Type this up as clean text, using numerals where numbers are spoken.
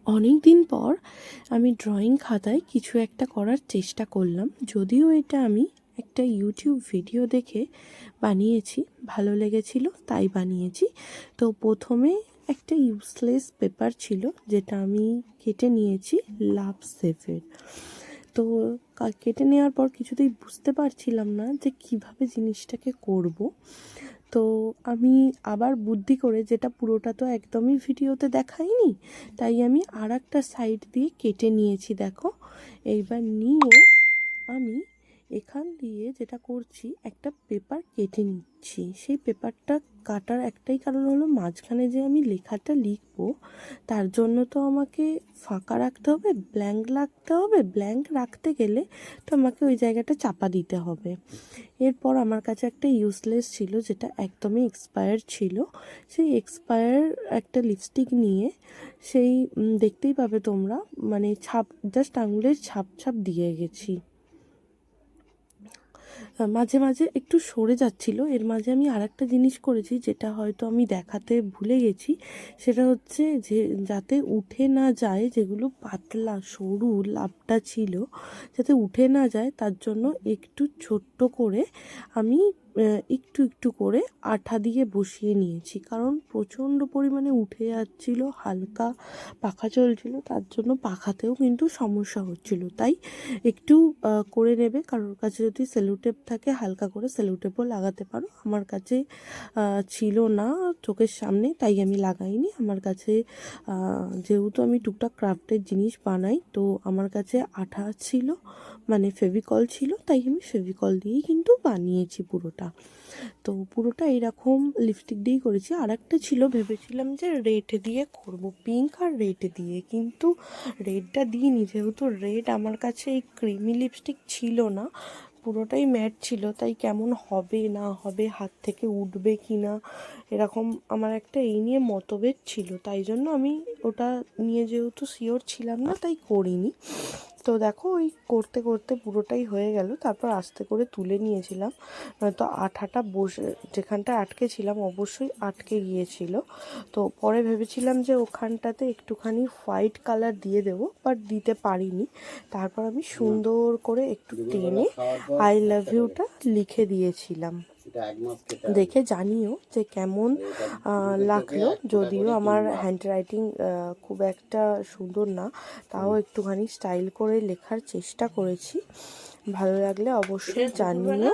অনেক দিন পর আমি ড্রয়িং খাতায় কিছু একটা করার চেষ্টা করলাম। যদিও এটা আমি একটা ইউটিউব ভিডিও দেখে বানিয়েছি, ভালো লেগেছিল তাই বানিয়েছি। তো প্রথমে একটা ইউজলেস পেপার ছিল যেটা আমি কেটে নিয়েছি লাভ সেফের। তো কেটে নেওয়ার পর কিছুতেই বুঝতে পারছিলাম না যে কিভাবে জিনিসটাকে করব। তো আমি আবার বুদ্ধি করে, যেটা পুরোটা তো একদমই ভিডিওতে দেখাইনি, তাই আমি আর একটা সাইড দিয়ে কেটে নিয়েছি। দেখো, এইবার নিয়ে আমি এখান দিয়ে যেটা করছি, একটা পেপার কেটে নিচ্ছি। সেই পেপারটা কাটার একটাই কারণ হলো, মাঝখানে যে আমি লেখাটা লিখবো তার জন্য তো আমাকে ফাঁকা রাখতে হবে, ব্ল্যাঙ্ক রাখতে হবে। ব্ল্যাঙ্ক রাখতে গেলে তো আমাকে ওই জায়গাটা চাপা দিতে হবে। এরপর আমার কাছে একটা ইউজলেস ছিল যেটা একদমই এক্সপায়ার ছিল। সেই এক্সপায়ার একটা লিপস্টিক নিয়ে সেই দেখতেই পাবে তোমরা, মানে ছাপ, জাস্ট আঙুলের ছাপ ছাপ দিয়ে গেছি। মাঝে মাঝে একটু সরে যাচ্ছিল। এর মাঝে আমি আরেকটা জিনিস করেছি যেটা হয়তো আমি দেখাতে ভুলে গেছি। সেটা হচ্ছে যে যাতে উঠে না যায়, যেগুলো পাতলা সরু লাভটা ছিল যাতে উঠে না যায়, তার জন্য একটু ছোট্ট করে আমি একটু একটু করে আঠা দিয়ে বসিয়ে নিয়েছি। কারণ প্রচণ্ড পরিমাণে উঠে যাচ্ছিল, হালকা পাখা চলছিল, তার জন্য পাখাতেও কিন্তু সমস্যা হচ্ছিল। তাই একটু করে নেবে। কারোর কাছে যদি সেলোটেপ থাকে, হালকা করে সেলোটেপও লাগাতে পারো। আমার কাছে ছিল না চোখের সামনে, তাই আমি লাগাইনি। আমার কাছে যেহেতু আমি টুকটাক ক্রাফটের জিনিস বানাই, তো আমার কাছে আঠা ছিল, মানে ফেভিকল ছিল, তাই আমি ফেভিকল দিয়েই কিন্তু বানিয়েছি পুরোটা। তো পুরোটা এইরকম লিপস্টিক দিয়েই করেছি। আর একটা ছিল, ভেবেছিলাম যে রেড দিয়ে করব, পিঙ্ক আর রেড দিয়ে, কিন্তু রেডটা দিইনি। যেহেতু রেড আমার কাছে এই ক্রিমি লিপস্টিক ছিল না, পুরোটাই ম্যাট ছিল, তাই কেমন হবে না হবে, হাত থেকে উঠবে কি না, এরকম আমার একটা এই নিয়ে মতভেদ ছিল। তাই জন্য আমি ওটা নিয়ে যেহেতু শিওর ছিলাম না, তাই করিনি। তো দেখো, ওই করতে করতে পুরোটাই হয়ে গেল। তারপর আস্তে করে তুলে নিয়েছিলাম, তো আঠাটা বসে যেখানটা আটকে ছিলাম অবশ্যই আটকে গিয়েছিল। তো পরে ভেবেছিলাম যে ওখানটাতে একটুখানি হোয়াইট কালার দিয়ে দেবো, বাট দিতে পারিনি। তারপর আমি সুন্দর করে একটু টেনে আই লাভ ইউটা লিখে দিয়েছিলাম। দেখে জানিও যে কেমন লাগলো। যদিও আমার হ্যান্ড রাইটিং খুব একটা সুন্দর না, তাও একটুখানি স্টাইল করে লেখার চেষ্টা করেছি। ভালো লাগলে অবশ্যই জানিও।